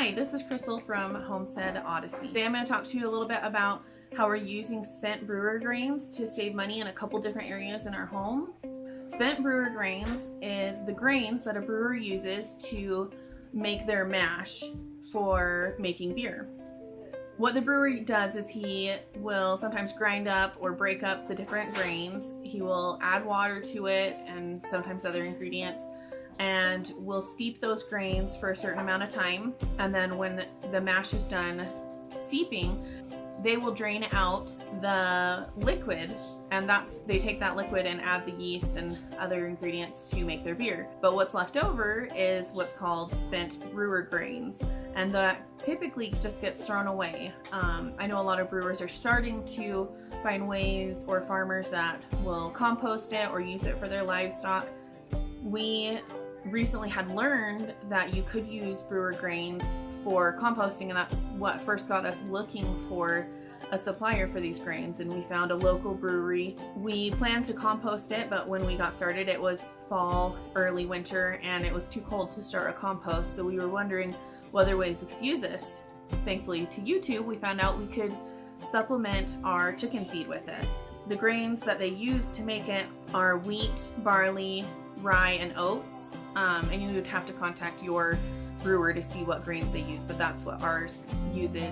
Hi, this is Crystal from Homestead Odyssey. Today I'm going to talk to you a little bit about how we're using spent brewer grains to save money in a couple different areas in our home. Spent brewer grains is the grains that a brewer uses to make their mash for making beer. What the brewer does is he will sometimes grind up or break up the different grains. He will add water to it and sometimes other ingredients, and we'll steep those grains for a certain amount of time, and then when the mash is done steeping, they will drain out the liquid, and they take that liquid and add the yeast and other ingredients to make their beer. But what's left over is what's called spent brewer grains, and that typically just gets thrown away. I know a lot of brewers are starting to find ways, or farmers that will compost it or use it for their livestock. We recently had learned that you could use brewer grains for composting, and that's what first got us looking for a supplier for these grains, and we found a local brewery. We planned to compost it, but when we got started it was fall, early winter, and it was too cold to start a compost, so we were wondering what other ways we could use this. Thankfully to YouTube, we found out we could supplement our chicken feed with it. The grains that they use to make it are wheat, barley, rye, and oats. And you would have to contact your brewer to see what grains they use, but that's what ours uses.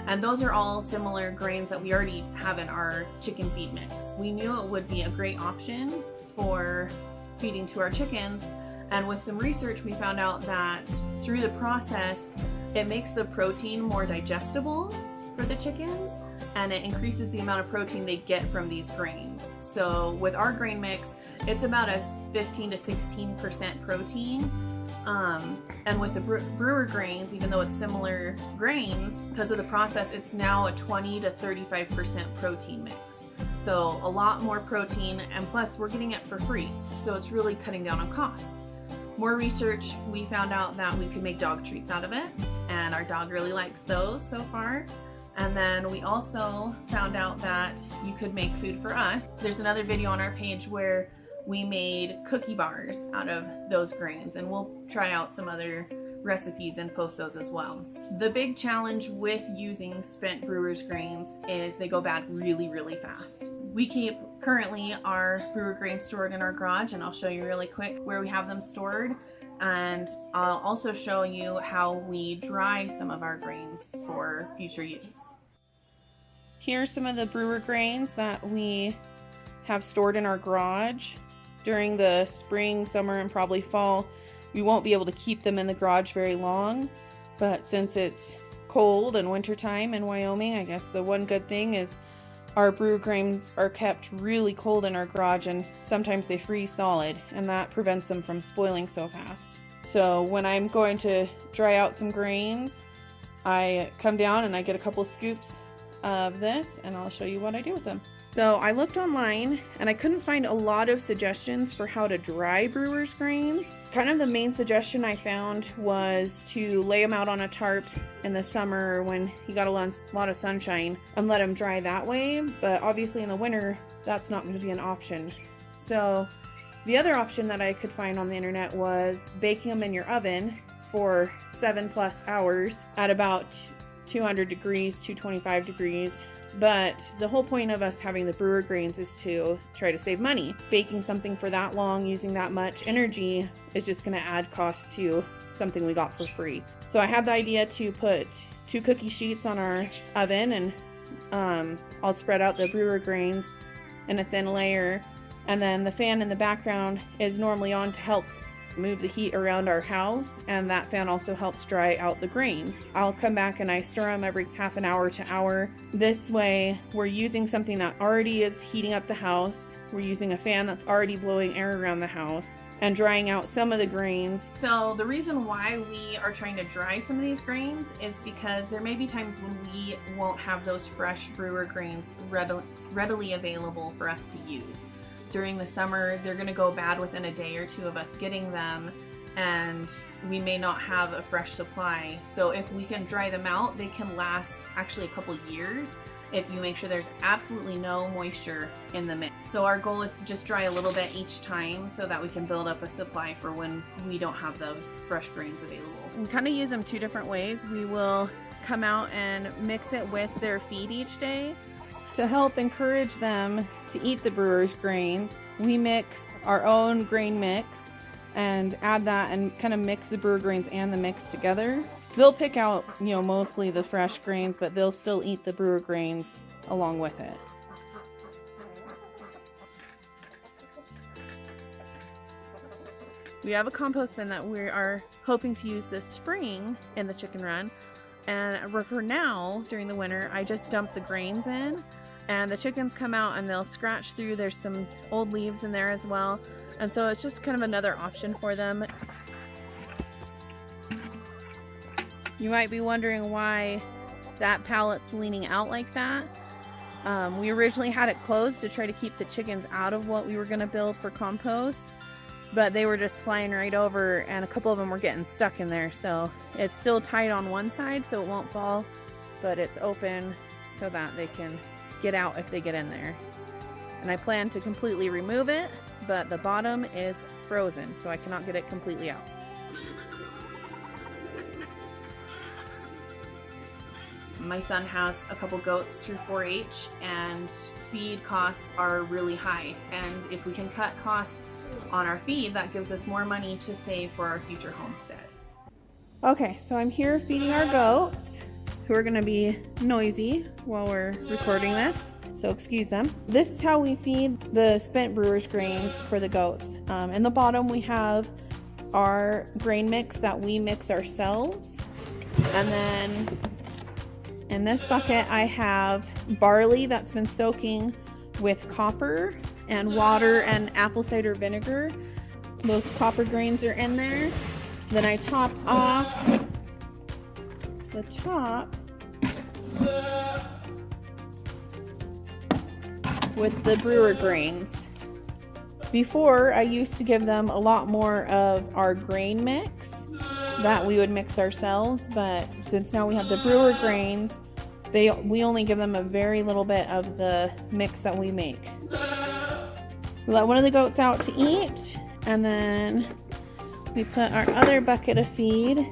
And those are all similar grains that we already have in our chicken feed mix. We knew it would be a great option for feeding to our chickens, and with some research we found out that through the process it makes the protein more digestible for the chickens, and it increases the amount of protein they get from these grains. So with our grain mix, it's about a 15 to 16% protein. And with the brewer grains, even though it's similar grains, because of the process, it's now a 20 to 35% protein mix. So a lot more protein, and plus we're getting it for free. So it's really cutting down on costs. More research, we found out that we could make dog treats out of it, and our dog really likes those so far. And then we also found out that you could make food for us. There's another video on our page where we made cookie bars out of those grains, and we'll try out some other recipes and post those as well. The big challenge with using spent brewer's grains is they go bad really, really fast. We keep currently our brewer grains stored in our garage, and I'll show you really quick where we have them stored, and I'll also show you how we dry some of our grains for future use. Here's some of the brewer grains that we have stored in our garage. During the spring, summer, and probably fall, we won't be able to keep them in the garage very long, but since it's cold and wintertime in Wyoming, I guess the one good thing is our brewer grains are kept really cold in our garage, and sometimes they freeze solid, and that prevents them from spoiling so fast. So when I'm going to dry out some grains, I come down and I get a couple scoops of this, and I'll show you what I do with them. So I looked online and I couldn't find a lot of suggestions for how to dry brewer's grains. Kind of the main suggestion I found was to lay them out on a tarp in the summer when you got a lot of sunshine and let them dry that way, but obviously in the winter that's not going to be an option. So the other option that I could find on the internet was baking them in your oven for 7+ hours at about 200 degrees, 225 degrees. But the whole point of us having the brewer grains is to try to save money. Baking something for that long, using that much energy, is just going to add cost to something we got for free. So I had the idea to put 2 cookie sheets on our oven, and I'll spread out the brewer grains in a thin layer, and then the fan in the background is normally on to help move the heat around our house, and that fan also helps dry out the grains. I'll come back and I stir them every half an hour to hour. This way we're using something that already is heating up the house. We're using a fan that's already blowing air around the house and drying out some of the grains. So the reason why we are trying to dry some of these grains is because there may be times when we won't have those fresh brewer grains readily available for us to use. During the summer, they're going to go bad within a day or two of us getting them, and we may not have a fresh supply. So if we can dry them out, they can last actually a couple years, if you make sure there's absolutely no moisture in the mix. So our goal is to just dry a little bit each time so that we can build up a supply for when we don't have those fresh grains available. We kind of use them two different ways. We will come out and mix it with their feed each day to help encourage them to eat the brewer's grains. We mix our own grain mix and add that and kind of mix the brewer grains and the mix together. They'll pick out, you know, mostly the fresh grains, but they'll still eat the brewer grains along with it. We have a compost bin that we are hoping to use this spring in the chicken run. And for now, during the winter, I just dump the grains in and the chickens come out and they'll scratch through. There's some old leaves in there as well. And so it's just kind of another option for them. You might be wondering why that pallet's leaning out like that. We originally had it closed to try to keep the chickens out of what we were going to build for compost, but they were just flying right over and a couple of them were getting stuck in there. So it's still tight on one side so it won't fall, but it's open so that they can get out if they get in there. And I plan to completely remove it, but the bottom is frozen, so I cannot get it completely out. My son has a couple goats through 4-H and feed costs are really high. And if we can cut costs on our feed, that gives us more money to save for our future homestead. Okay, so I'm here feeding our goats who are gonna be noisy while we're recording this, so excuse them. This is how we feed the spent brewer's grains for the goats. In the bottom we have our grain mix that we mix ourselves, and then in this bucket I have barley that's been soaking with copper and water and apple cider vinegar. Those copper grains are in there. Then I top off the top with the brewer grains. Before, I used to give them a lot more of our grain mix that we would mix ourselves, but since now we have the brewer grains, we only give them a very little bit of the mix that we make. We let one of the goats out to eat, and then we put our other bucket of feed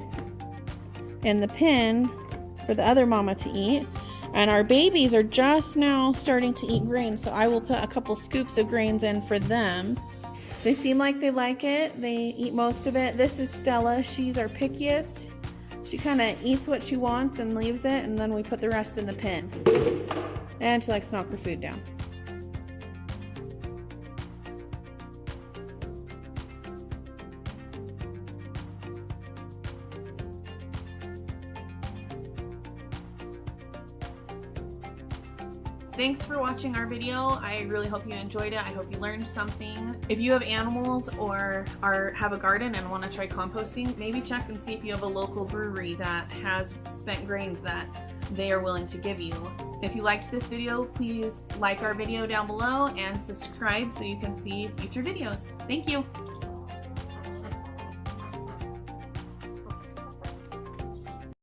in the pen for the other mama to eat. And our babies are just now starting to eat grains, so I will put a couple scoops of grains in for them. They seem like they like it. They eat most of it. This is Stella. She's our pickiest. She kind of eats what she wants and leaves it, and then we put the rest in the pen. And she likes to knock her food down. Thanks for watching our video. I really hope you enjoyed it. I hope you learned something. If you have animals or have a garden and want to try composting, maybe check and see if you have a local brewery that has spent grains that they are willing to give you. If you liked this video, please like our video down below and subscribe so you can see future videos. Thank you.